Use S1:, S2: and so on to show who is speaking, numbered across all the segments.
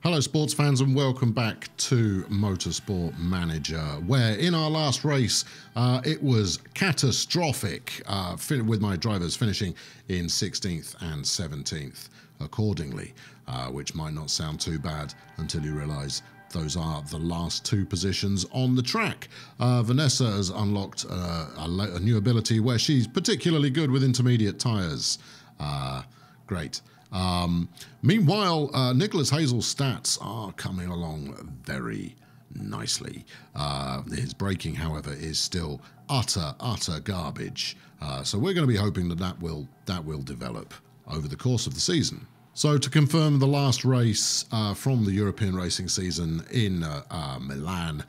S1: Hello sports fans and welcome back to Motorsport Manager, where in our last race it was catastrophic, with my drivers finishing in 16th and 17th accordingly, which might not sound too bad until you realise those are the last two positions on the track. Vanessa has unlocked a new ability where she's particularly good with intermediate tyres. Great. Meanwhile, Nicholas Hazel's stats are coming along very nicely. His braking, however, is still utter garbage. So we're going to be hoping that will develop over the course of the season. So to confirm the last race from the European racing season in Milan,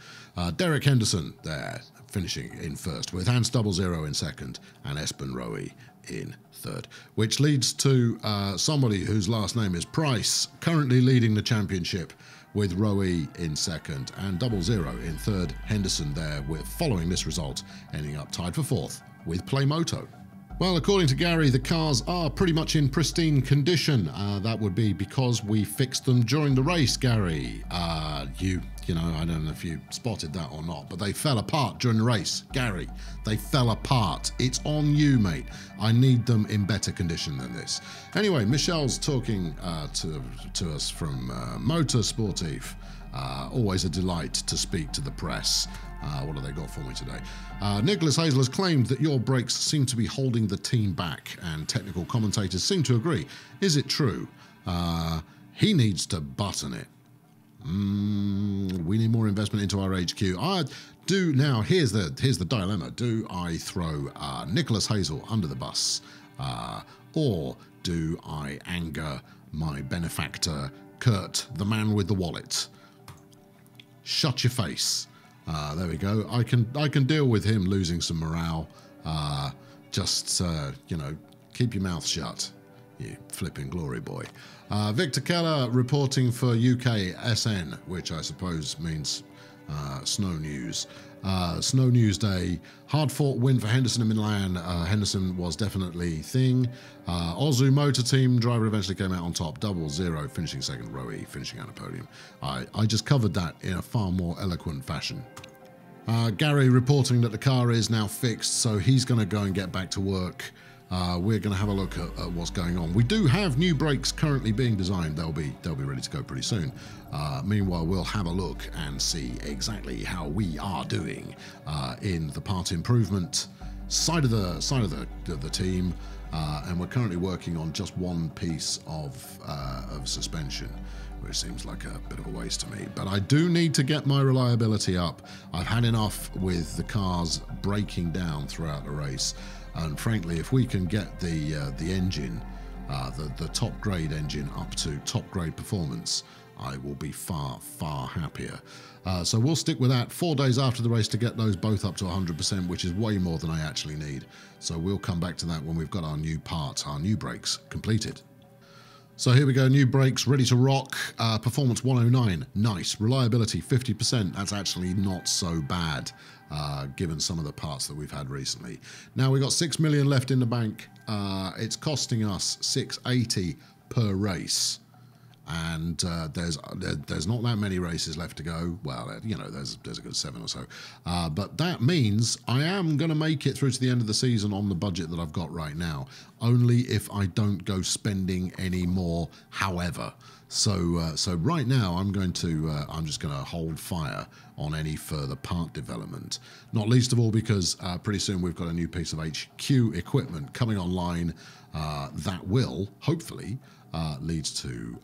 S1: Derek Henderson there finishing in first with Hans 00 in second and Espen Rowe in third, which leads to somebody whose last name is Price currently leading the championship with Rowe in second and 00 in third. Henderson there with following this result ending up tied for fourth with Playmoto. Well, according to Gary, the cars are pretty much in pristine condition. That would be because we fixed them during the race, Gary. You know, I don't know if you spotted that or not, but they fell apart during the race. Gary, they fell apart. It's on you, mate. I need them in better condition than this. Anyway, Michelle's talking to us from Motorsportif. Always a delight to speak to the press. What have they got for me today? Nicholas Hazel has claimed that your brakes seem to be holding the team back, and technical commentators seem to agree. Is it true? He needs to button it. We need more investment into our HQ. Now, here's the dilemma. Do I throw Nicholas Hazel under the bus? Or do I anger my benefactor, Kurt, the man with the wallet? Shut your face. There we go. I can deal with him losing some morale. You know, keep your mouth shut, you flipping glory boy. Victor Keller reporting for UK SN, which I suppose means Snow News. Snow News Day. Hard-fought win for Henderson in Milan. Henderson was definitely thing. Ozu Motor Team driver eventually came out on top. 00 finishing second. Rowe finishing on a podium. I just covered that in a far more eloquent fashion. Gary reporting that the car is now fixed, so he's going to go and get back to work. We're going to have a look at what's going on. We do have new brakes currently being designed. They'll be ready to go pretty soon. Meanwhile, we'll have a look and see exactly how we are doing in the part improvement side of the team. And we're currently working on just one piece of suspension, which seems like a bit of a waste to me. But I do need to get my reliability up. I've had enough with the cars breaking down throughout the race. And frankly, if we can get the engine, the top grade engine up to top grade performance, I will be far happier. So we'll stick with that 4 days after the race to get those both up to 100%, which is way more than I actually need. So we'll come back to that when we've got our new parts, our new brakes completed. So here we go, new brakes ready to rock. Performance 109, nice. Reliability 50%, that's actually not so bad, given some of the parts that we've had recently. Now we've got 6 million left in the bank. It's costing us 680 per race. And there's not that many races left to go. Well, you know, there's a good 7 or so. But that means I am going to make it through to the end of the season on the budget that I've got right now. Only if I don't go spending any more, however. So right now I'm just going to hold fire on any further part development. Not least of all because pretty soon we've got a new piece of HQ equipment coming online that will, hopefully, leads to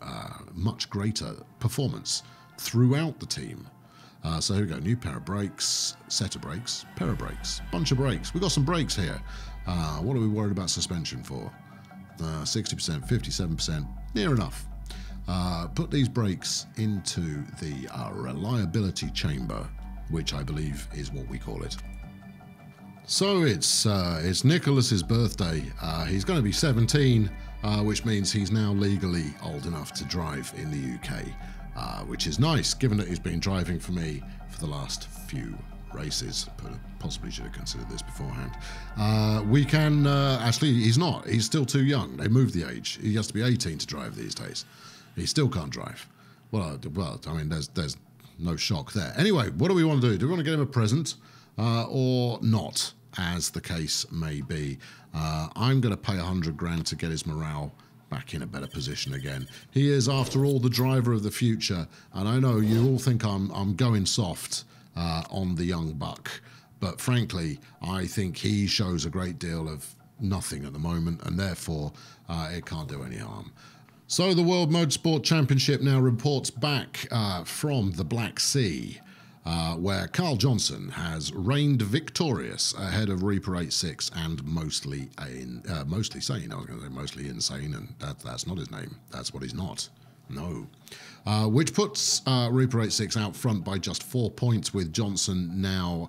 S1: much greater performance throughout the team. So here we go, new pair of brakes, set of brakes, pair of brakes, bunch of brakes. We've got some brakes here. What are we worried about suspension for? 60%, 57%, near enough. Put these brakes into the reliability chamber, which I believe is what we call it. So it's Nicholas's birthday. He's going to be 17, which means he's now legally old enough to drive in the UK, which is nice, given that he's been driving for me for the last few races. But possibly should have considered this beforehand. We can actually, he's not. He's still too young. They moved the age. He has to be 18 to drive these days. He still can't drive. Well, I mean, there's no shock there. Anyway, what do we want to do? Do we want to get him a present or not, as the case may be? I'm going to pay 100 grand to get his morale back in a better position again. He is, after all, the driver of the future, and I know you all think I'm going soft on the young buck, but frankly, I think he shows a great deal of nothing at the moment, and therefore it can't do any harm. So the World Motorsport Championship now reports back from the Black Sea, where Carl Johnson has reigned victorious ahead of Reaper 86 and mostly sane. I was going to say mostly insane, and that's not his name. That's what he's not. No. Which puts Reaper 86 out front by just 4 points, with Johnson now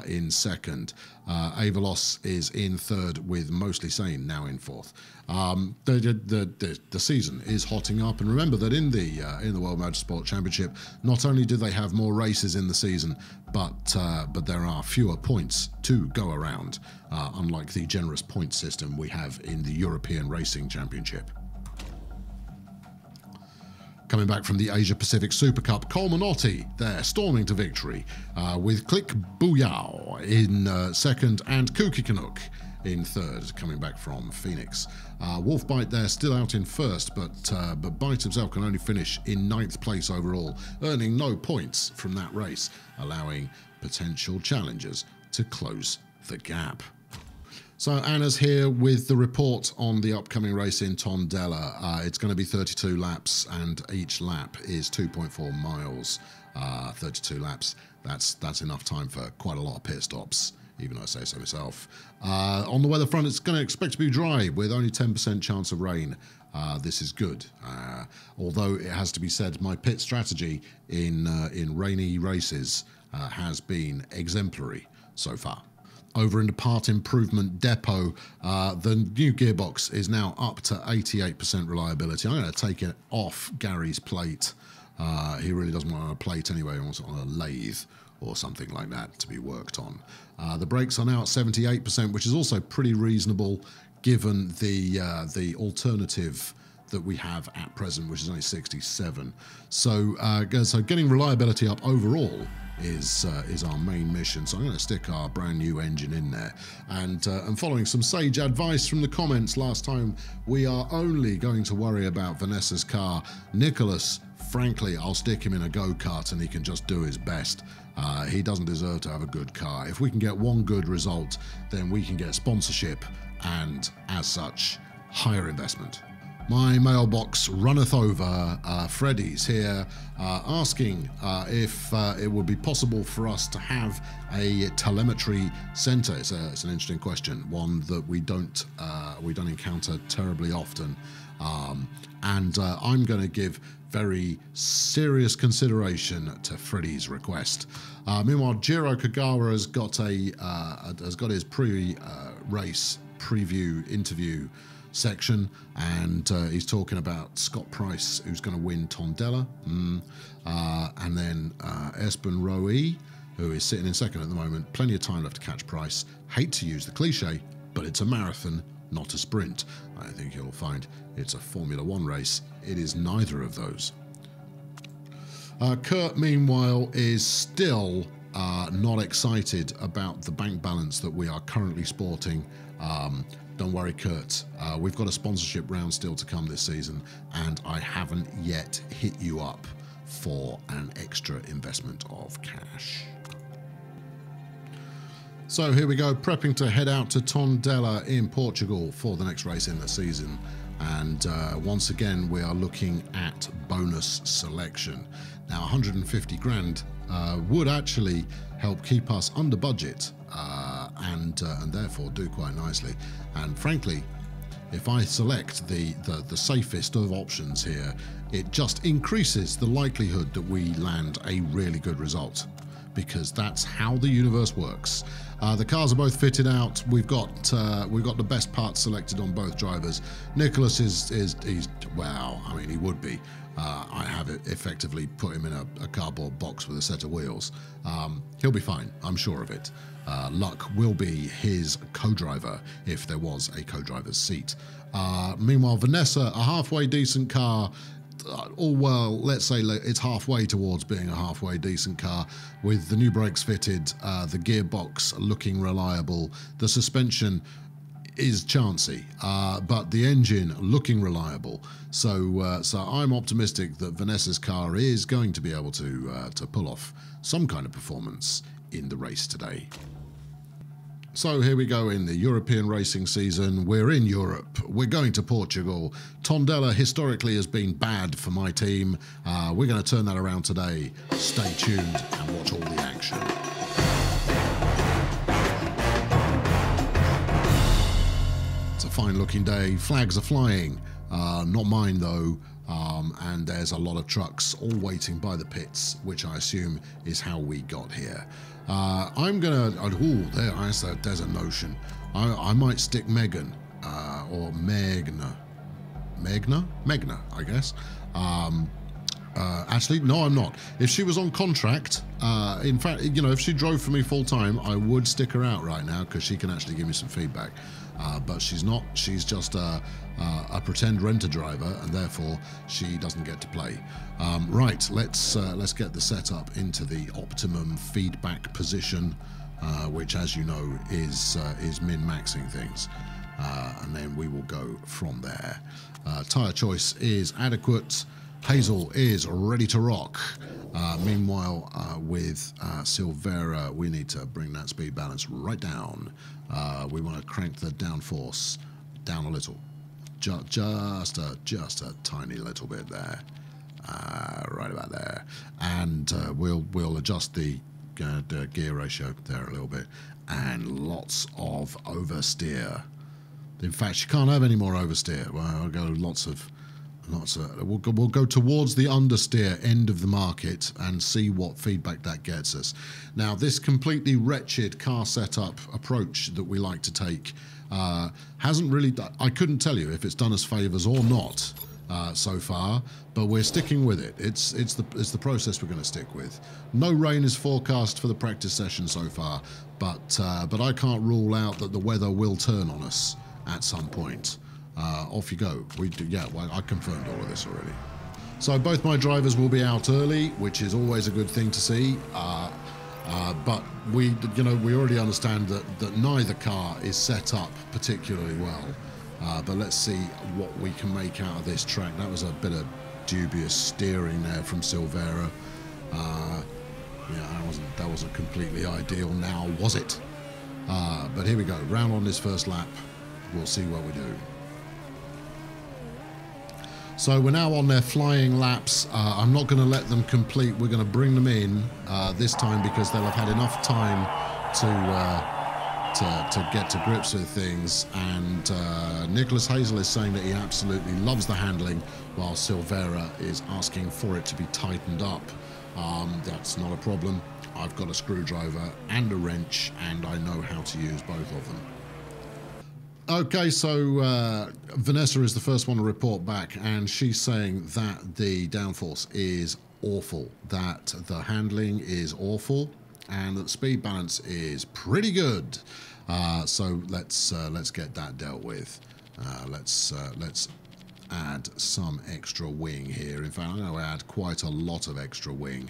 S1: in second. Avalos is in third, with Mostly Sane now in fourth. The season is hotting up, and remember that in the World Motorsport Championship, not only do they have more races in the season, but there are fewer points to go around, unlike the generous point system we have in the European Racing Championship. Coming back from the Asia Pacific Super Cup, Cole Minotti there storming to victory with Click Booyah in second and Kuki Canuck in third, coming back from Phoenix. Wolfbite there still out in first, but Bite himself can only finish in 9th place overall, earning no points from that race, allowing potential challengers to close the gap. So Anna's here with the report on the upcoming race in Tondela. It's going to be 32 laps, and each lap is 2.4 miles. 32 laps, that's enough time for quite a lot of pit stops, even though I say so myself. On the weather front, it's going to expect to be dry with only 10% chance of rain. This is good. Although it has to be said, my pit strategy in rainy races has been exemplary so far. Over in the part improvement depot, the new gearbox is now up to 88% reliability. I'm going to take it off Gary's plate. He really doesn't want a plate anyway. He wants it on a lathe or something like that to be worked on. The brakes are now at 78%, which is also pretty reasonable given the alternative that we have at present, which is only 67. So getting reliability up overall is our main mission. So I'm going to stick our brand new engine in there, and following some sage advice from the comments last time, we are only going to worry about Vanessa's car. Nicholas, frankly, I'll stick him in a go-kart and he can just do his best. He doesn't deserve to have a good car. If we can get one good result, then we can get sponsorship and, as such, higher investment. My mailbox runneth over. Freddie's here asking if it would be possible for us to have a telemetry center. It's an interesting question, one that we don't encounter terribly often, and I'm going to give very serious consideration to Freddie's request. Meanwhile, Jiro Kagawa has got his pre-race preview interview section, and he's talking about Scott Price, who's going to win Tondela, and then Espen Roe, who is sitting in second at the moment. Plenty of time left to catch Price. Hate to use the cliche, but it's a marathon, not a sprint. I think you'll find it's a Formula One race. It is neither of those. Kurt, meanwhile, is still not excited about the bank balance that we are currently sporting. Don't worry, Kurt. We've got a sponsorship round still to come this season, and I haven't yet hit you up for an extra investment of cash. So here we go, prepping to head out to Tondela in Portugal for the next race in the season. And once again, we are looking at bonus selection. Now, 150 grand would actually help keep us under budget and therefore do quite nicely. And frankly, if I select the safest of options here, it just increases the likelihood that we land a really good result, because that's how the universe works. The cars are both fitted out. We've got the best parts selected on both drivers. Nicholas he's well, I mean, he would be. I have effectively put him in a cardboard box with a set of wheels. He'll be fine, I'm sure of it. Luck will be his co-driver if there was a co-driver's seat. Meanwhile, Vanessa, a halfway decent car, all well, let's say it's halfway towards being a halfway decent car, with the new brakes fitted, the gearbox looking reliable, the suspension is chancy, but the engine looking reliable. So I'm optimistic that Vanessa's car is going to be able to pull off some kind of performance in the race today. So here we go in the European racing season. We're in Europe. We're going to Portugal. Tondela historically has been bad for my team. We're going to turn that around today. Stay tuned and watch all the action. It's a fine looking day. Flags are flying. Not mine though. And there's a lot of trucks all waiting by the pits, which I assume is how we got here. I'm gonna, there's a notion. I might stick Megan, or Megna, I guess. Actually, no, I'm not. If she was on contract, in fact, you know, if she drove for me full time, I would stick her out right now because she can actually give me some feedback. But she's not. She's just a pretend renter driver, and therefore she doesn't get to play. Right, let's get the setup into the optimum feedback position, which, as you know, is min-maxing things, and then we will go from there. Tyre choice is adequate. Hazel is ready to rock. Meanwhile, with Silvera, we need to bring that speed balance right down. We want to crank the downforce down a little, just a tiny little bit there, right about there, and we'll adjust the gear ratio there a little bit, and lots of oversteer. In fact, you can't have any more oversteer. Well, I'll go we'll go towards the understeer end of the market and see what feedback that gets us. Now, this completely wretched car setup approach that we like to take hasn't really done, I couldn't tell you if it's done us favors or not so far, but we're sticking with it. It's the process we're going to stick with. No rain is forecast for the practice session so far, but I can't rule out that the weather will turn on us at some point. Off you go. Well, I confirmed all of this already. So both my drivers will be out early, which is always a good thing to see. But we already understand that neither car is set up particularly well. But let's see what we can make out of this track. That was a bit of dubious steering there from Silvera. That wasn't completely ideal now, was it? But here we go. Round on this first lap. We'll see what we do. So we're now on their flying laps. I'm not going to let them complete. We're going to bring them in this time because they'll have had enough time to get to grips with things. And Nicholas Hazel is saying that he absolutely loves the handling, while Silvera is asking for it to be tightened up. That's not a problem. I've got a screwdriver and a wrench, and I know how to use both of them. Okay, so Vanessa is the first one to report back, and she's saying that the downforce is awful, that the handling is awful, and that speed balance is pretty good. So let's get that dealt with. Let's add some extra wing here. In fact, I'm going to add quite a lot of extra wing.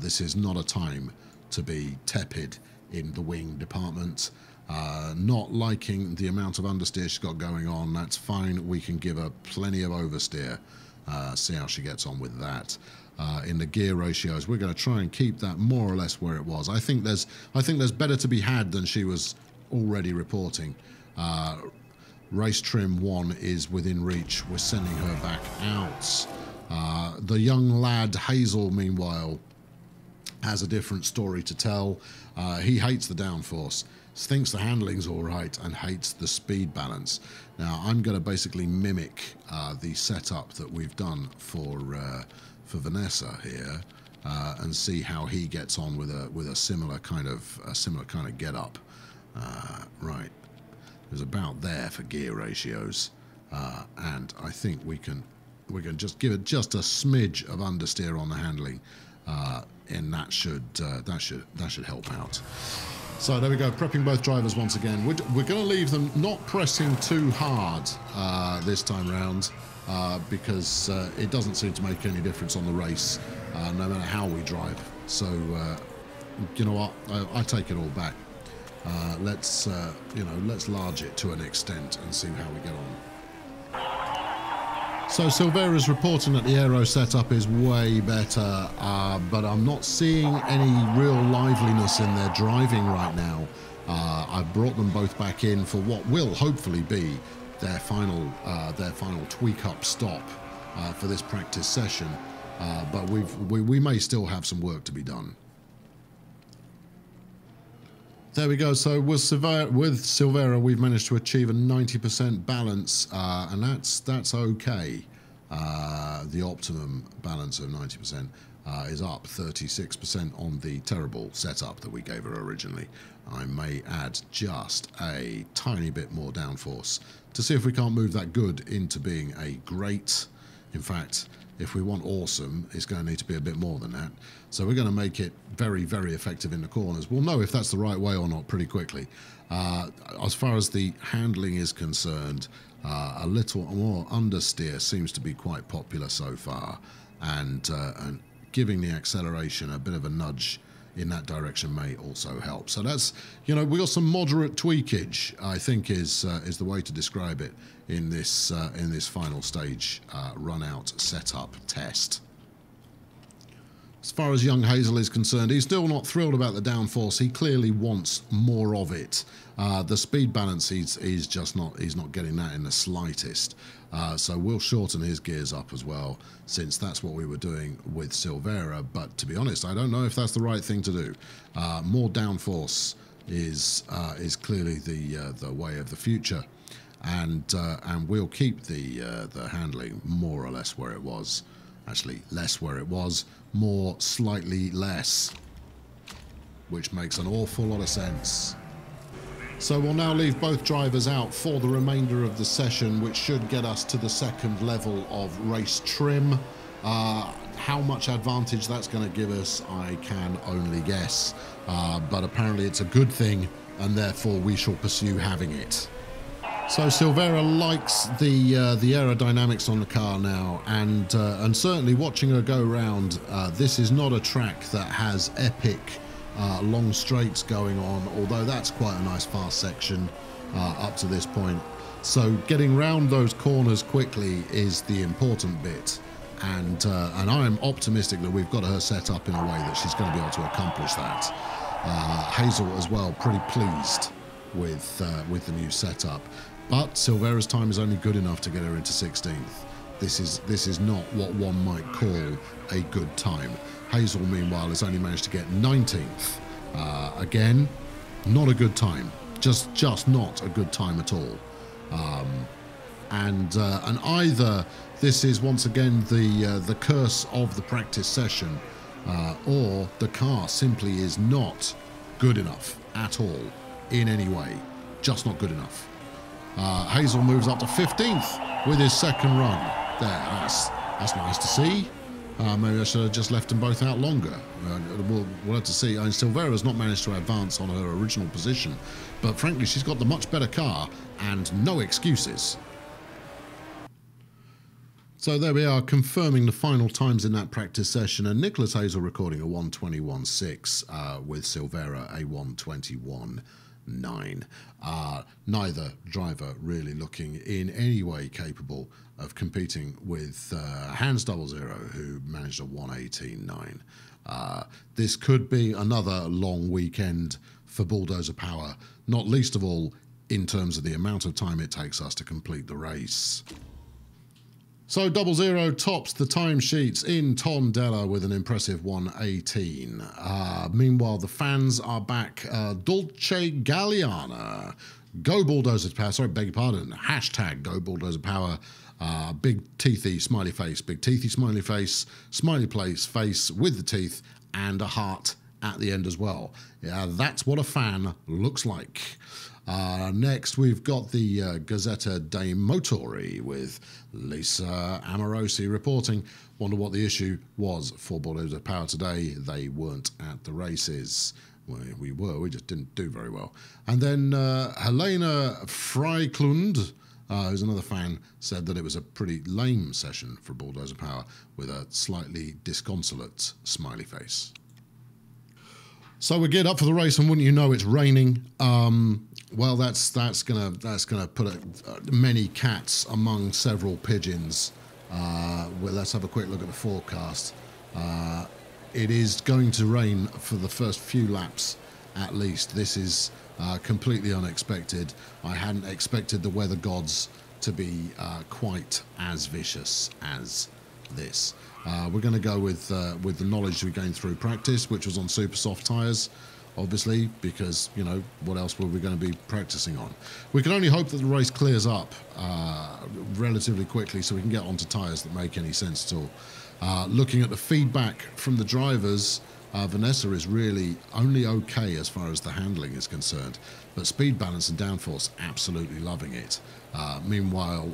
S1: This is not a time to be tepid in the wing department. Not liking the amount of understeer she's got going on. That's fine. We can give her plenty of oversteer. See how she gets on with that. In the gear ratios, we're going to try and keep that more or less where it was. I think there's better to be had than she was already reporting. Race trim 1 is within reach. We're sending her back out. The young lad Hazel, meanwhile, has a different story to tell. He hates the downforce, thinks the handling's all right, and hates the speed balance. Now, I'm going to basically mimic the setup that we've done for Vanessa here, and see how he gets on with a similar kind of get up. Right, it was about there for gear ratios, and I think we can just give it just a smidge of understeer on the handling, and that should help out. So there we go, prepping both drivers once again. We're going to leave them not pressing too hard this time round. because it doesn't seem to make any difference on the race, no matter how we drive. So, you know what? I take it all back. Let's let's large it to an extent and see how we get on. So Silvera's reporting that the aero setup is way better, but I'm not seeing any real liveliness in their driving right now. I've brought them both back in for what will hopefully be their final tweak-up stop for this practice session, but we may still have some work to be done. There we go. So with Silvera, we've managed to achieve a 90% balance, and that's okay. The optimum balance of 90% is up 36% on the terrible setup that we gave her originally. I may add just a tiny bit more downforce to see if we can't move that good into being a great. In fact, if we want awesome, it's going to need to be a bit more than that. So we're going to make it very, very effective in the corners. We'll know if that's the right way or not pretty quickly. As far as the handling is concerned, a little more understeer seems to be quite popular so far, and giving the acceleration a bit of a nudge in that direction may also help. So that's, we got some moderate tweakage, I think is the way to describe it in this final stage run out setup test. As far as young Hazel is concerned, he's still not thrilled about the downforce. He clearly wants more of it. The speed balance, he's not getting that in the slightest. So we'll shorten his gears up as well, since that's what we were doing with Silvera. But to be honest, I don't know if that's the right thing to do. More downforce is clearly the way of the future, and we'll keep the handling more or less where it was. Actually, less where it was, more slightly less, which makes an awful lot of sense. So we'll now leave both drivers out for the remainder of the session, which should get us to the second level of race trim. How much advantage that's going to give us, I can only guess. But apparently it's a good thing, and therefore we shall pursue having it. So Silvera likes the aerodynamics on the car now, and certainly watching her go round, this is not a track that has epic long straights going on, although that's quite a nice fast section up to this point. So getting round those corners quickly is the important bit, and I'm optimistic that we've got her set up in a way that she's going to be able to accomplish that. Hazel as well, pretty pleased with the new setup. But Silvera's time is only good enough to get her into 16th. This is not what one might call a good time. Hazel, meanwhile, has only managed to get 19th. Again, not a good time. Just not a good time at all. And either this is once again the curse of the practice session, or the car simply is not good enough at all in any way. Just not good enough. Hazel moves up to 15th with his second run. There, that's nice to see. Maybe I should have just left them both out longer. We'll have to see. Silvera's not managed to advance on her original position, but frankly, she's got the much better car and no excuses. So there we are, confirming the final times in that practice session, and Nicholas Hazel recording a 1:21.6 with Silvera a 1:21.9. Neither driver really looking in any way capable of competing with Hans 00, who managed a 1:18.9. This could be another long weekend for Bulldozer Power, not least of all in terms of the amount of time it takes us to complete the race. So 00 tops the timesheets in Tondela with an impressive 1:18. Meanwhile, the fans are back. Dolce Galliana. Go Bulldozer Power. Sorry, beg your pardon. Hashtag Go Bulldozer Power. Big teethy smiley face. Big teethy smiley face. Smiley face with the teeth and a heart at the end as well. Yeah, that's what a fan looks like. Next, we've got the Gazzetta dei Motori with Lisa Amorosi reporting. Wonder what the issue was for Bulldozer Power today. They weren't at the races. Well, we just didn't do very well. And then Helena Freiklund who's another fan, said that it was a pretty lame session for Bulldozer Power with a slightly disconsolate smiley face. So we're geared up for the race, and wouldn't you know, it's raining. Well, that's gonna put many cats among several pigeons. Well, let's have a quick look at the forecast. It is going to rain for the first few laps, at least. This is completely unexpected. I hadn't expected the weather gods to be quite as vicious as this. We're going to go with the knowledge we gained through practice, which was on supersoft tyres, obviously, because, you know, what else were we going to be practicing on? We can only hope that the race clears up relatively quickly so we can get onto tyres that make any sense at all. Looking at the feedback from the drivers, Vanessa is really only okay as far as the handling is concerned, but speed balance and downforce, absolutely loving it. Meanwhile,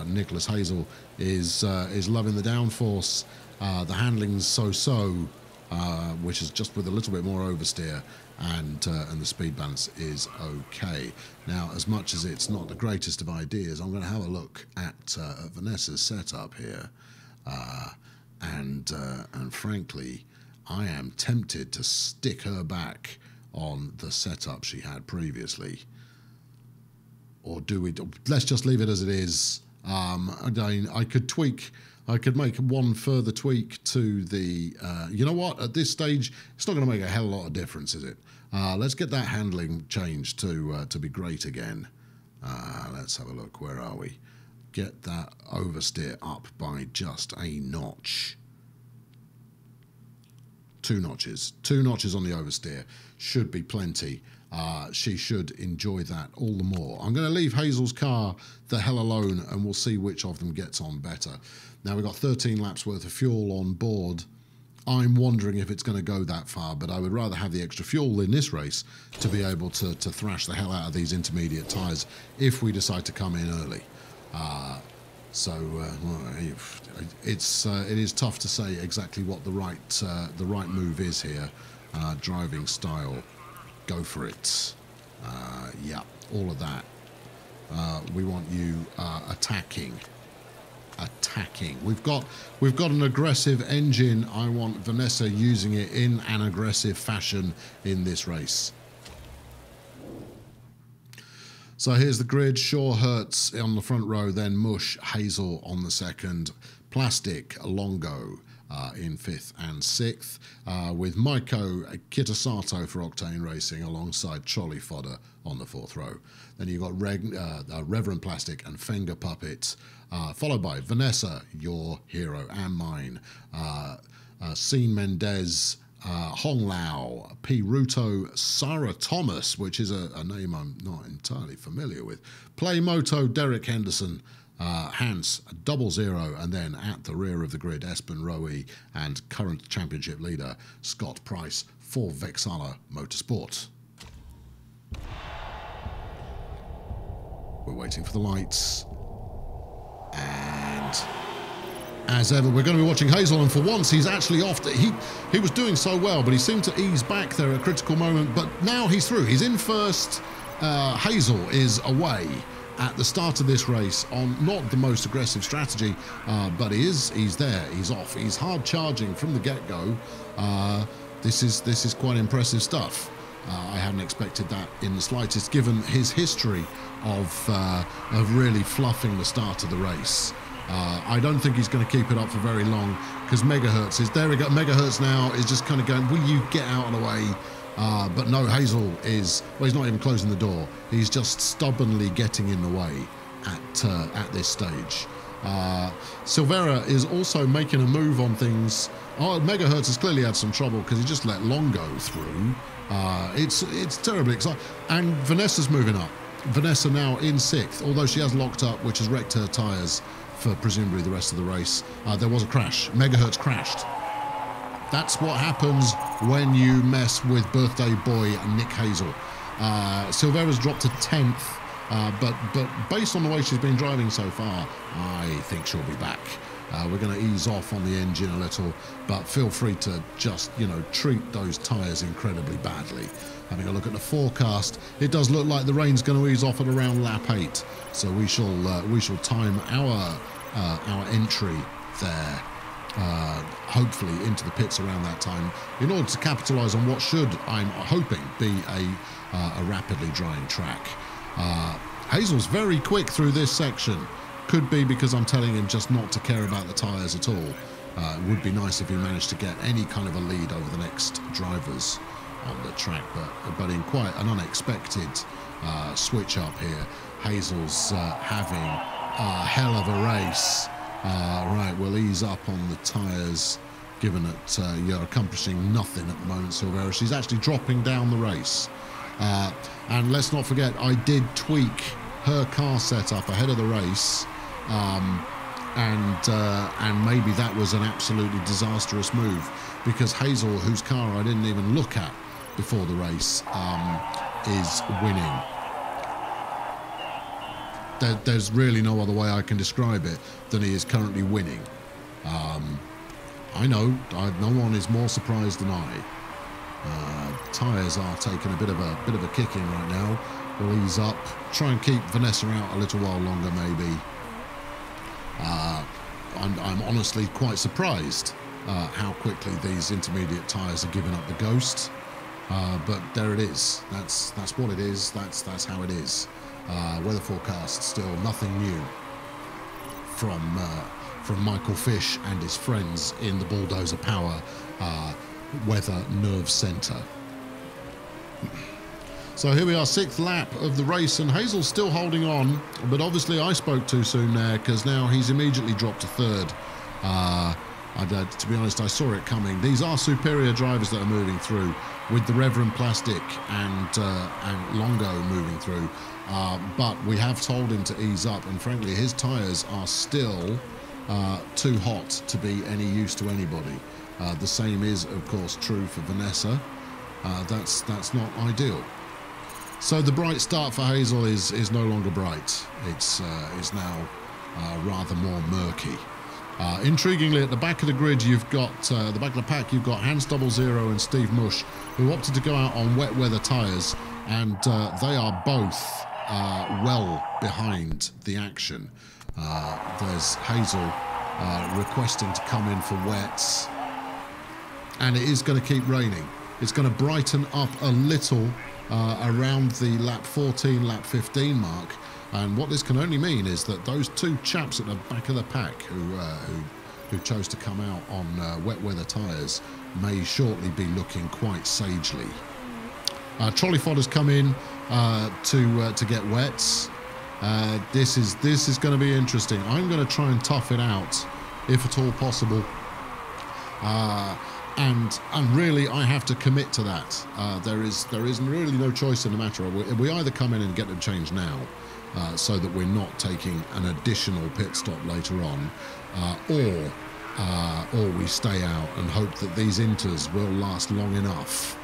S1: Nicholas Hazel is loving the downforce. The handling's so-so, which is just with a little bit more oversteer, and the speed balance is okay. Now, as much as it's not the greatest of ideas, I'm going to have a look at Vanessa's setup here, and frankly, I am tempted to stick her back on the setup she had previously. Or do we? Let's just leave it as it is. I could tweak. I could make one further tweak to the. You know what? At this stage, it's not going to make a hell of a lot of difference, is it? Let's get that handling changed to be great again. Let's have a look. Where are we? Get that oversteer up by just a notch. 2 notches. 2 notches on the oversteer should be plenty. She should enjoy that all the more. I'm going to leave Hazel's car the hell alone, and we'll see which of them gets on better. Now, we've got 13 laps worth of fuel on board. I'm wondering if it's going to go that far, but I would rather have the extra fuel in this race to be able to thrash the hell out of these intermediate tyres if we decide to come in early. It is tough to say exactly what the right move is here. Driving style, go for it. Yeah, all of that. We want you attacking. We've got an aggressive engine. I want Vanessa using it in an aggressive fashion in this race. So here's the grid. Shaw, Hertz on the front row, then Mush, Hazel on the second, Plastic, Longo in 5th and 6th, with Maiko Kitasato for Octane Racing alongside Trolley Fodder on the 4th row. Then you've got Reverend Plastic and Finger Puppet, followed by Vanessa, your hero and mine, Sean Mendez, Hong Lao, P. Ruto, Sarah Thomas, which is a name I'm not entirely familiar with, Playmoto, Derek Henderson, Hans, 00, and then at the rear of the grid, Espen Rowe and current championship leader Scott Price for Vexala Motorsport. We're waiting for the lights, and as ever, we're going to be watching Hazel, and for once, he's actually off. He was doing so well, but he seemed to ease back there at a critical moment, but now he's through. He's in first. Hazel is away at the start of this race on not the most aggressive strategy, but he's there. He's off. He's hard charging from the get-go. This is quite impressive stuff. I hadn't expected that in the slightest, given his history of really fluffing the start of the race. I don't think he's going to keep it up for very long, because Megahertz is there. We got Megahertz now is just kind of going, will you get out of the way? But no, Hazel is, well, he's not even closing the door. He's just stubbornly getting in the way at this stage. Silvera is also making a move on things. Oh, Megahertz has clearly had some trouble because he just let Longo through. It's terribly exciting. And Vanessa's moving up. Vanessa now in 6th, although she has locked up, which has wrecked her tyres for presumably the rest of the race. There was a crash. Megahertz crashed. That's what happens when you mess with birthday boy Nick Hazel. Silvera's dropped to 10th, but based on the way she's been driving so far, I think she'll be back. We're going to ease off on the engine a little, but feel free to just, you know, treat those tyres incredibly badly. Having a look at the forecast, it does look like the rain's going to ease off at around lap 8, so we shall time our entry there, hopefully into the pits around that time, in order to capitalise on what should, I'm hoping, be a rapidly drying track. Hazel's very quick through this section. Could be because I'm telling him just not to care about the tyres at all. It would be nice if he managed to get any kind of a lead over the next drivers on the track, but in quite an unexpected switch up here. Hazel's having a hell of a race. Right, we'll ease up on the tyres, given that you're accomplishing nothing at the moment, Silvera. She's actually dropping down the race. And let's not forget, I did tweak her car setup ahead of the race, and maybe that was an absolutely disastrous move, because Hazel, whose car I didn't even look at before the race, is winning. There's really no other way I can describe it than he is currently winning. I know, no one is more surprised than I. Tyres are taking a bit of a kicking right now. We'll ease up, try and keep Vanessa out a little while longer, maybe. I'm honestly quite surprised how quickly these intermediate tyres are giving up the ghost. But there it is. That's what it is. That's how it is. Weather forecast still nothing new from Michael Fish and his friends in the Bulldozer Power Weather Nerve Centre. So here we are, 6th lap of the race, and Hazel's still holding on, but obviously I spoke too soon there, because now he's immediately dropped to 3rd. To be honest, I saw it coming. These are superior drivers that are moving through, with the Reverend Plastic and Longo moving through. But we have told him to ease up, and frankly, his tyres are still too hot to be any use to anybody. The same is, of course, true for Vanessa. That's not ideal. So the bright start for Hazel is no longer bright. It's now rather more murky. Intriguingly, at the back of the grid, you've got the back of the pack. You've got Hans 00 and Steve Mush, who opted to go out on wet weather tyres, and they are both well behind the action. There's Hazel requesting to come in for wets, and it is going to keep raining. It's going to brighten up a little around the lap 14, lap 15 mark. And what this can only mean is that those two chaps at the back of the pack who chose to come out on wet weather tyres may shortly be looking quite sagely. Trolley fodders come in to get wets. This is going to be interesting. I'm going to try and tough it out, if at all possible. And really, I have to commit to that. There is really no choice in the matter. We either come in and get them changed now, so that we're not taking an additional pit stop later on, or we stay out and hope that these inters will last long enough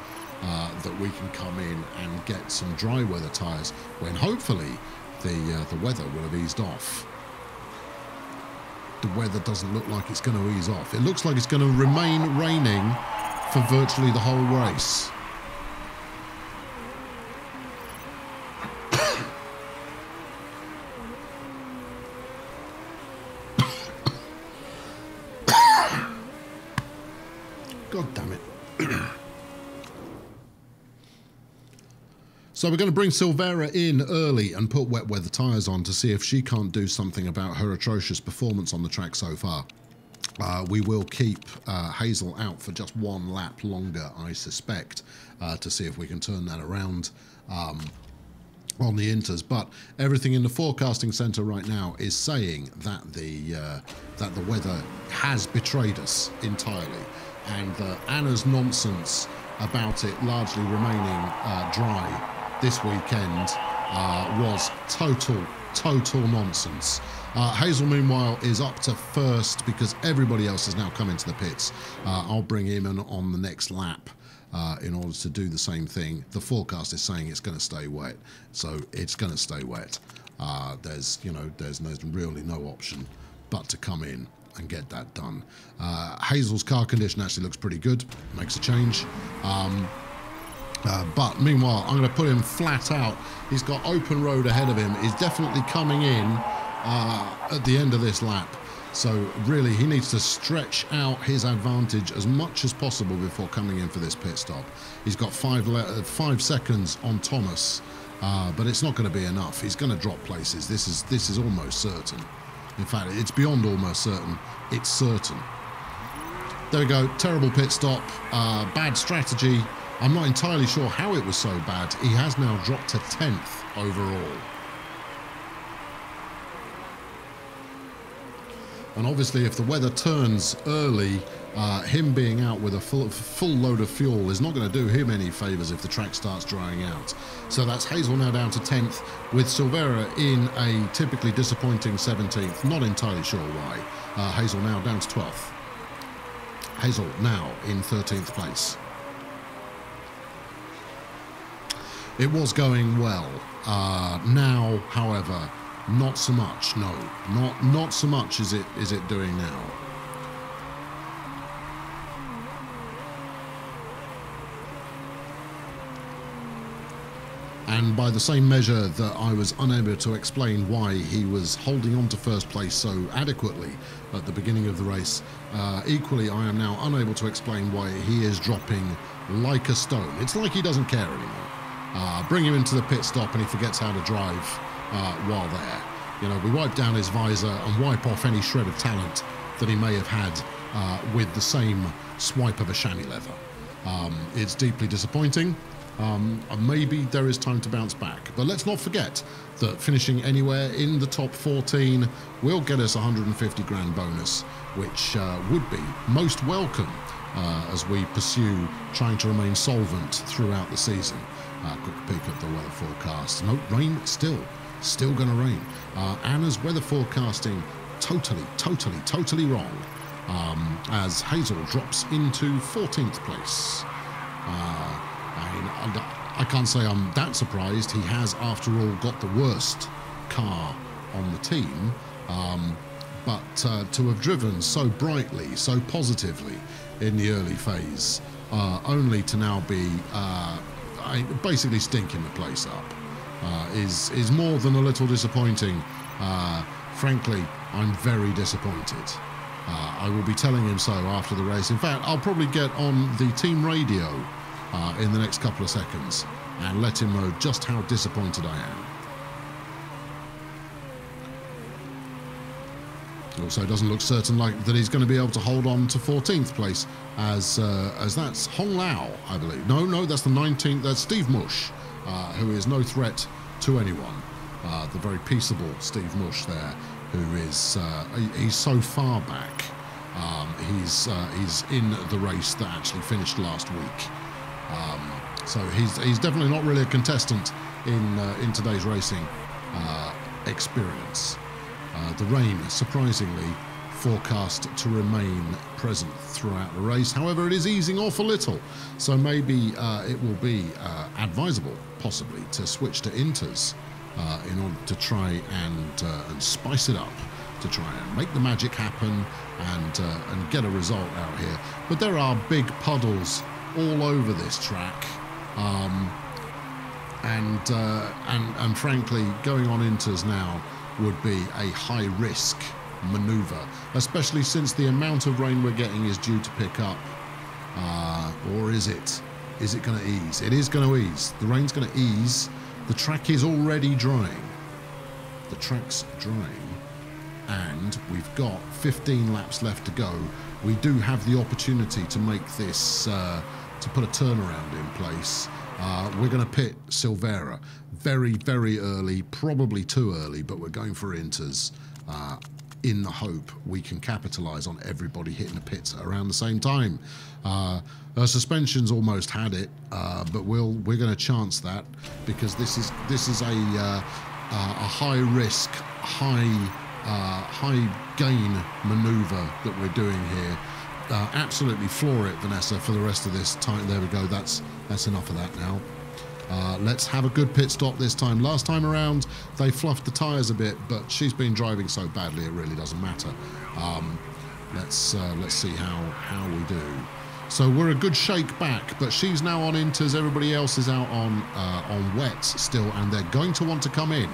S1: that we can come in and get some dry weather tyres when hopefully the weather will have eased off. The weather doesn't look like it's going to ease off. It looks like it's going to remain raining for virtually the whole race. God damn it. So we're going to bring Silvera in early and put wet weather tyres on to see if she can't do something about her atrocious performance on the track so far. We will keep Hazel out for just one lap longer, I suspect, to see if we can turn that around on the inters. But everything in the forecasting centre right now is saying that the weather has betrayed us entirely, and Anna's nonsense about it largely remaining dry this weekend was total nonsense. Hazel, meanwhile, is up to 1st because everybody else has now come into the pits. I'll bring him in on the next lap in order to do the same thing. The forecast is saying it's going to stay wet, so it's going to stay wet. There's really no option but to come in and get that done. Hazel's car condition actually looks pretty good. Makes a change. But meanwhile, I'm going to put him flat out. He's got open road ahead of him. He's definitely coming in at the end of this lap. So really, he needs to stretch out his advantage as much as possible before coming in for this pit stop. He's got 5 seconds on Thomas, but it's not going to be enough. He's going to drop places. This is almost certain. In fact, it's beyond almost certain. It's certain. There we go. Terrible pit stop. Bad strategy. I'm not entirely sure how it was so bad. He has now dropped to 10th overall. And obviously, if the weather turns early, him being out with a full load of fuel is not going to do him any favours if the track starts drying out. So that's Hazel now down to 10th, with Silvera in a typically disappointing 17th. Not entirely sure why. Hazel now down to 12th. Hazel now in 13th place. It was going well. Now, however, not so much. No, not so much is it doing now. And by the same measure that I was unable to explain why he was holding on to first place so adequately at the beginning of the race, equally I am now unable to explain why he is dropping like a stone. It's like he doesn't care anymore. Bring him into the pit stop and he forgets how to drive while there. You know, we wipe down his visor and wipe off any shred of talent that he may have had with the same swipe of a chamois leather. It's deeply disappointing. Maybe there is time to bounce back, but let's not forget that finishing anywhere in the top 14 will get us 150 grand bonus, which would be most welcome as we pursue trying to remain solvent throughout the season. Quick peek at the weather forecast. No, rain still going to rain. Anna's weather forecasting totally wrong, as Hazel drops into 14th place. I can't say I'm that surprised. He has, after all, got the worst car on the team, but to have driven so brightly, so positively in the early phase, only to now be basically stinking the place up, is more than a little disappointing. Frankly, I'm very disappointed. I will be telling him so after the race. In fact, I'll probably get on the team radio in the next couple of seconds and let him know just how disappointed I am. Also, doesn't look certain like that he's going to be able to hold on to 14th place, as that's Hong Lao, I believe. No, that's the 19th. That's Steve Mush, who is no threat to anyone. The very peaceable Steve Mush there, who is he's so far back. He's in the race that actually finished last week. So he's definitely not really a contestant in today's racing experience. The rain, surprisingly, forecast to remain present throughout the race. However, it is easing off a little, so maybe it will be advisable, possibly, to switch to inters in order to try and spice it up, to try and make the magic happen and get a result out here. But there are big puddles all over this track, and frankly, going on inters now would be a high-risk maneuver, especially since the amount of rain we're getting is due to pick up. Or is it? Is it going to ease? It is going to ease. The rain's going to ease. The track is already drying. The track's drying, and we've got 15 laps left to go. We do have the opportunity to make this, to put a turnaround in place. We're going to pit Silvera very early, probably too early, but we're going for inters in the hope we can capitalise on everybody hitting the pits around the same time. Suspension's almost had it, but we're going to chance that, because this is a high risk, high gain manoeuvre that we're doing here. Absolutely floor it, Vanessa, for the rest of this time. There we go. That's enough of that now. Let's have a good pit stop this time. Last time around, they fluffed the tyres a bit, but she's been driving so badly it really doesn't matter. let's see how we do. So we're a good shake back, but she's now on inters. Everybody else is out on wets still, and they're going to want to come in.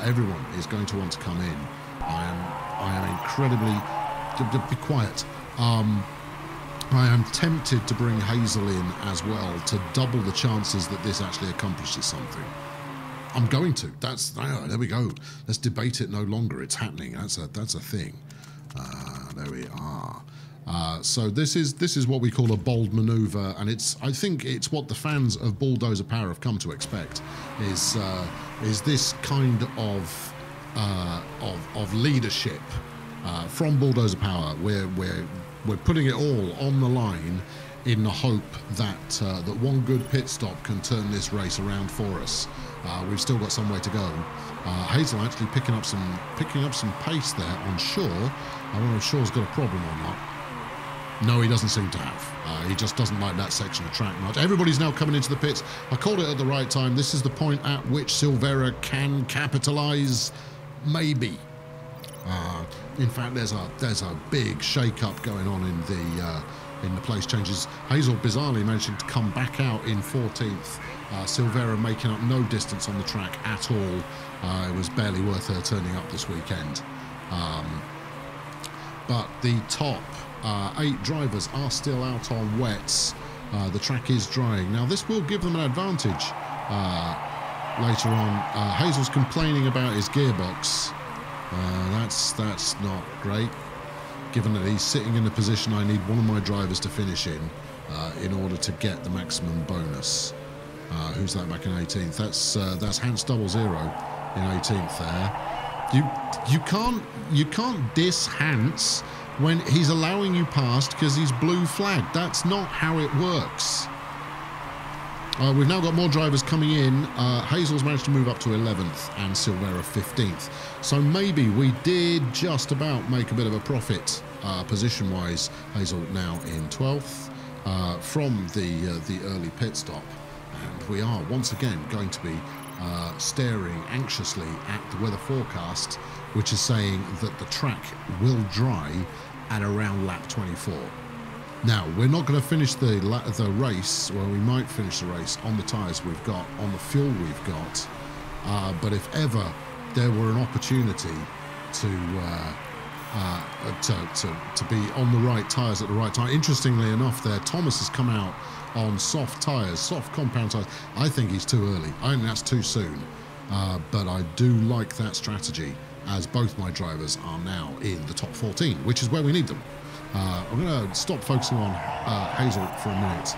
S1: Everyone is going to want to come in. I am incredibly... Be quiet. I am tempted to bring Hazel in as well to double the chances that this actually accomplishes something. I'm going to. There we go. Let's debate it no longer. It's happening. That's a thing. There we are. So this is what we call a bold maneuver, and I think it's what the fans of Bulldozer Power have come to expect. Is this kind of leadership from Bulldozer Power? We're putting it all on the line in the hope that that one good pit stop can turn this race around for us. We've still got some way to go. Hazel actually picking up some pace there on Shaw. I don't know if Shaw's got a problem or not. No, he doesn't seem to have. He just doesn't like that section of track much. Everybody's now coming into the pits. I called it at the right time. This is the point at which Silvera can capitalise, maybe. In fact, there's a big shake-up going on in the place changes. Hazel bizarrely managing to come back out in 14th. Silvera making up no distance on the track at all. It was barely worth her turning up this weekend. But the top 8 drivers are still out on wets. The track is drying. Now, this will give them an advantage later on. Hazel's complaining about his gearbox. That's not great, given that he's sitting in the position I need one of my drivers to finish in order to get the maximum bonus. Who's that back in 18th? That's Hans 00 in 18th there. You can't diss Hans when he's allowing you past because he's blue flagged. That's not how it works. We've now got more drivers coming in. Hazel's managed to move up to 11th and Silvera 15th. So maybe we did just about make a bit of a profit position-wise. Hazel now in 12th from the early pit stop. And we are once again going to be staring anxiously at the weather forecast, which is saying that the track will dry at around lap 24. Now, we're not going to finish the race, well, we might finish the race on the tyres we've got, on the fuel we've got, but if ever there were an opportunity to be on the right tyres at the right time. Interestingly enough there, Thomas has come out on soft tyres, soft compound tyres. I think he's too early. I think that's too soon, but I do like that strategy, as both my drivers are now in the top 14, which is where we need them. I'm going to stop focusing on Hazel for a minute.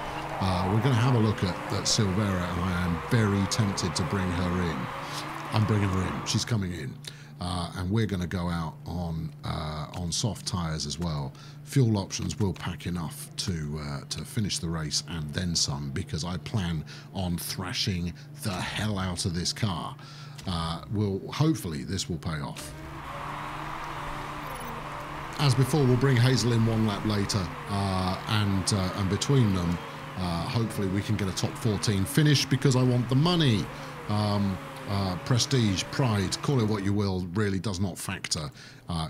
S1: We're going to have a look at Silvera, and I am very tempted to bring her in. I'm bringing her in. She's coming in. And we're going to go out on soft tyres as well. Fuel options will pack enough to finish the race and then some, because I plan on thrashing the hell out of this car. Hopefully this will pay off. As before, we'll bring Hazel in one lap later, and between them, hopefully we can get a top 14 finish, because I want the money. Prestige, pride, call it what you will, really does not factor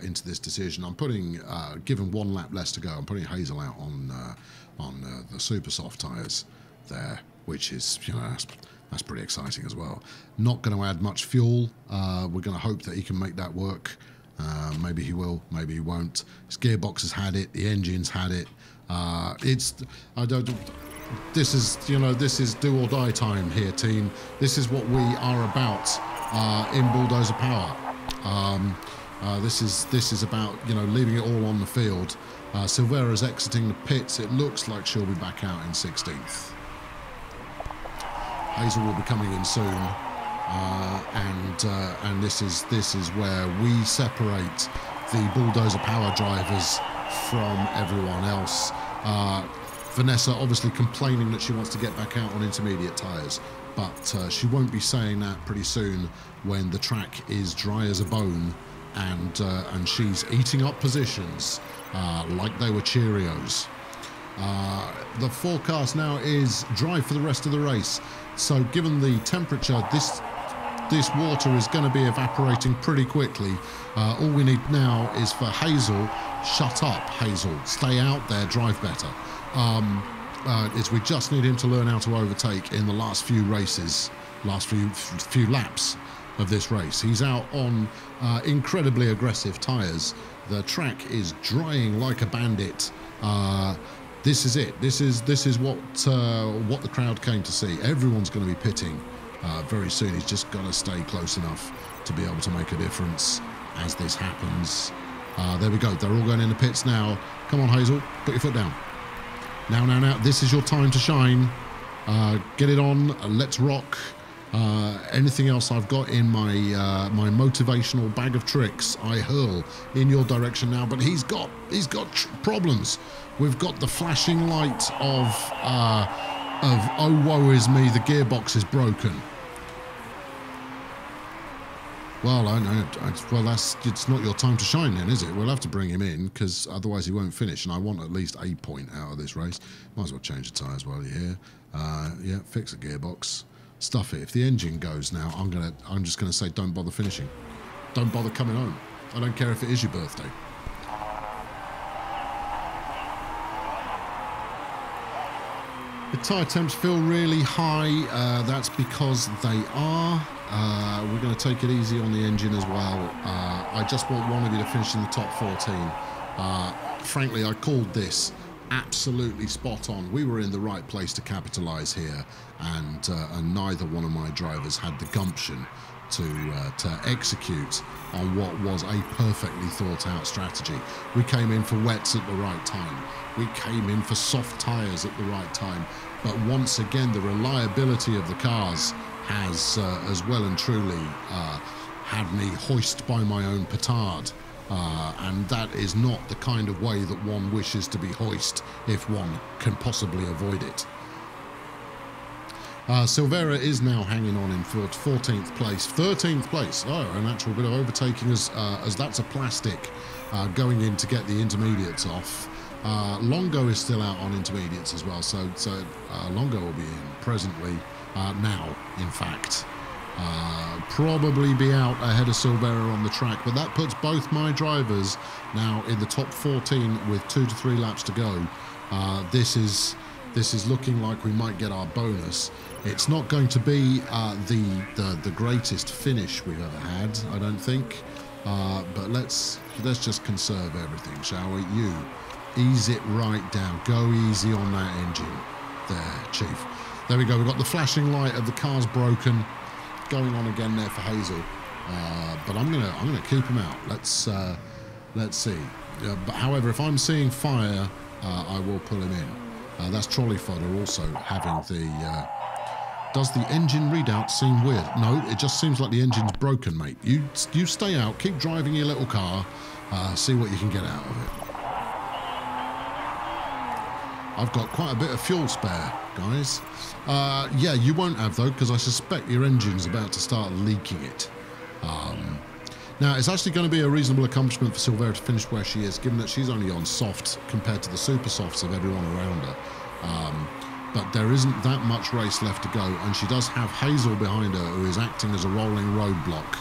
S1: into this decision. I'm putting, given one lap less to go, I'm putting Hazel out on the super soft tyres there, which is, that's pretty exciting as well. Not going to add much fuel. We're going to hope that he can make that work. Maybe he will, maybe he won't. His gearbox has had it, the engine's had it. This is do or die time here, team. This is what we are about in Bulldozer Power. This is about leaving it all on the field. Silvera's exiting the pits. It looks like she'll be back out in 16th. Hazel will be coming in soon. And this is where we separate the Bulldozer Power drivers from everyone else. Vanessa obviously complaining that she wants to get back out on intermediate tyres, but she won't be saying that pretty soon when the track is dry as a bone and she's eating up positions like they were Cheerios. The forecast now is dry for the rest of the race, so given the temperature, this water is going to be evaporating pretty quickly. All we need now is for Hazel Shut up, Hazel. Stay out there, drive better. We just need him to learn how to overtake in the last few races, last few laps of this race. He's out on incredibly aggressive tyres. The track is drying like a bandit. This is it. This is what the crowd came to see. Everyone's going to be pitting very soon. He's just got to stay close enough to be able to make a difference as this happens. There we go. They're all going in the pits now. Come on, Hazel. Put your foot down. Now. This is your time to shine. Get it on. Let's rock. Anything else I've got in my my motivational bag of tricks, I hurl in your direction now. But he's got problems. We've got the flashing light of oh woe is me, the gearbox is broken. Well, it's not your time to shine then, is it? We'll have to bring him in because otherwise he won't finish. And I want at least a point out of this race. Might as well change the tyres while you're here. Yeah, fix the gearbox. Stuff it. If the engine goes now, I'm just gonna say don't bother finishing. Don't bother coming home. I don't care if it is your birthday. The tyre temps feel really high. That's because they are. We're going to take it easy on the engine as well. I just want one of you to finish in the top 14. Frankly, I called this absolutely spot on. We were in the right place to capitalise here, and neither one of my drivers had the gumption to execute on what was a perfectly thought out strategy. We came in for wets at the right time. We came in for soft tyres at the right time. But once again, the reliability of the cars has as well and truly had me hoist by my own petard. And that is not the kind of way that one wishes to be hoist if one can possibly avoid it. Silvera is now hanging on in 14th place. 13th place. Oh, an actual bit of overtaking as that's a plastic going in to get the intermediates off. Longo is still out on intermediates as well, so Longo will be in presently now, in fact. Probably be out ahead of Silvera on the track, but that puts both my drivers now in the top 14 with 2 to 3 laps to go. This is looking like we might get our bonus. It's not going to be the greatest finish we've ever had, I don't think. But let's just conserve everything, shall we? You ease it right down. Go easy on that engine. There, Chief. There we go. We've got the flashing light of the car's broken. Going on again there for Hazel. But I'm gonna keep him out. Let's see. But however, if I'm seeing fire, I will pull him in. That's trolley fodder also having the. Does the engine readout seem weird? No, it just seems like the engine's broken, mate. You stay out, keep driving your little car, see what you can get out of it. I've got quite a bit of fuel spare, guys. Yeah, you won't have though, because I suspect your engine's about to start leaking it. Now, it's actually going to be a reasonable accomplishment for Silvera to finish where she is, given that she's only on soft compared to the super softs of everyone around her. But there isn't that much race left to go, and she does have Hazel behind her, who is acting as a rolling roadblock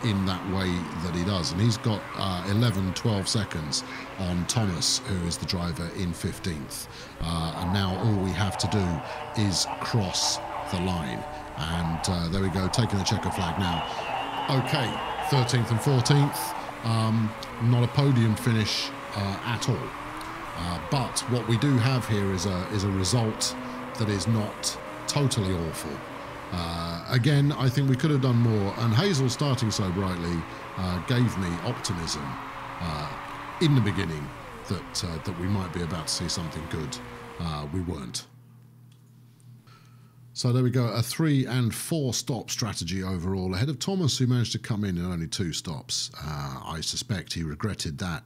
S1: in that way that he does. And he's got 11, 12 seconds on Thomas, who is the driver in 15th. And now all we have to do is cross the line. And there we go, taking the checker flag now. Okay, 13th and 14th, not a podium finish at all. But what we do have here is a result that is not totally awful. Again, I think we could have done more, and Hazel starting so brightly gave me optimism in the beginning that we might be about to see something good. We weren't. So there we go, a 3 and 4 stop strategy overall, ahead of Thomas, who managed to come in only 2 stops. I suspect he regretted that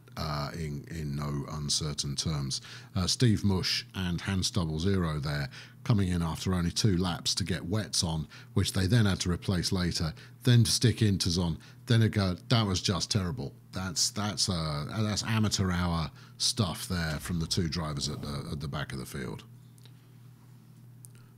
S1: in no uncertain terms. Steve Mush and Hans 00 there, coming in after only 2 laps to get wets on, which they then had to replace later, then to stick inters on, then to go, that was just terrible. That's amateur hour stuff there from the 2 drivers at the back of the field.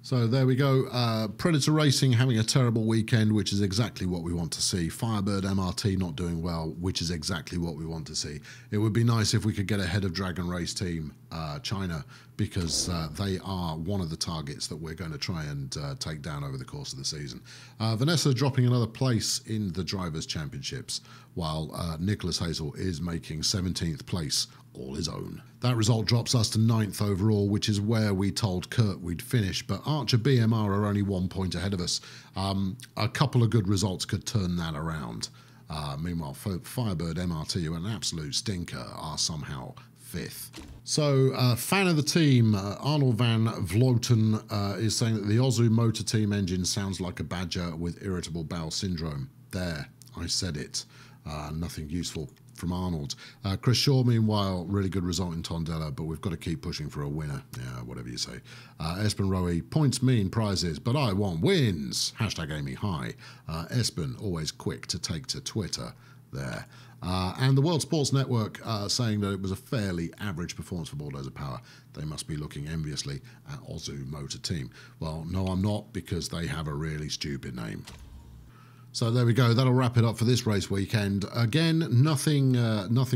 S1: So there we go. Predator Racing having a terrible weekend, which is exactly what we want to see. Firebird MRT not doing well, which is exactly what we want to see. It would be nice if we could get ahead of Dragon Race Team China, because they are one of the targets that we're going to try and take down over the course of the season. Vanessa dropping another place in the Drivers' Championships, while Nicholas Hazel is making 17th place all his own. That result drops us to 9th overall, which is where we told Kurt we'd finish, but Archer BMR are only 1 point ahead of us. A couple of good results could turn that around. Meanwhile, Firebird MRT, an absolute stinker, are somehow 5th. So, fan of the team, Arnold van Vloten, is saying that the Ozu Motor Team engine sounds like a Badger with irritable bowel syndrome. There, I said it. Nothing useful from Arnold. Chris Shaw, meanwhile, really good result in Tondela, but we've got to keep pushing for a winner. Yeah, whatever you say. Espen Rowe, points mean prizes, but I want wins. Hashtag aiming high. Espen, always quick to take to Twitter there. And the World Sports Network saying that it was a fairly average performance for Bulldozer Power. They must be looking enviously at Ozu Motor Team. Well, no, I'm not, because they have a really stupid name. So there we go. That'll wrap it up for this race weekend. Again, nothing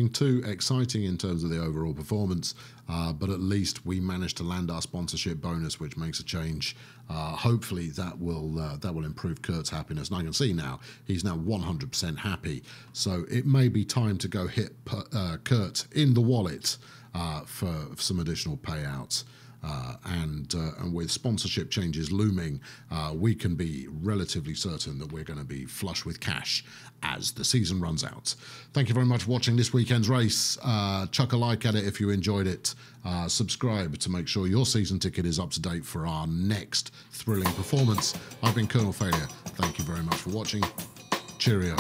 S1: too exciting in terms of the overall performance, but at least we managed to land our sponsorship bonus, which makes a change. Hopefully that will improve Kurt's happiness. And I can see now he's now 100% happy. So it may be time to go hit Kurt in the wallet for some additional payouts. And with sponsorship changes looming, we can be relatively certain that we're going to be flush with cash as the season runs out. Thank you very much for watching this weekend's race. Chuck a like at it if you enjoyed it. Subscribe to make sure your season ticket is up to date for our next thrilling performance. I've been Colonel Failure. Thank you very much for watching. Cheerio.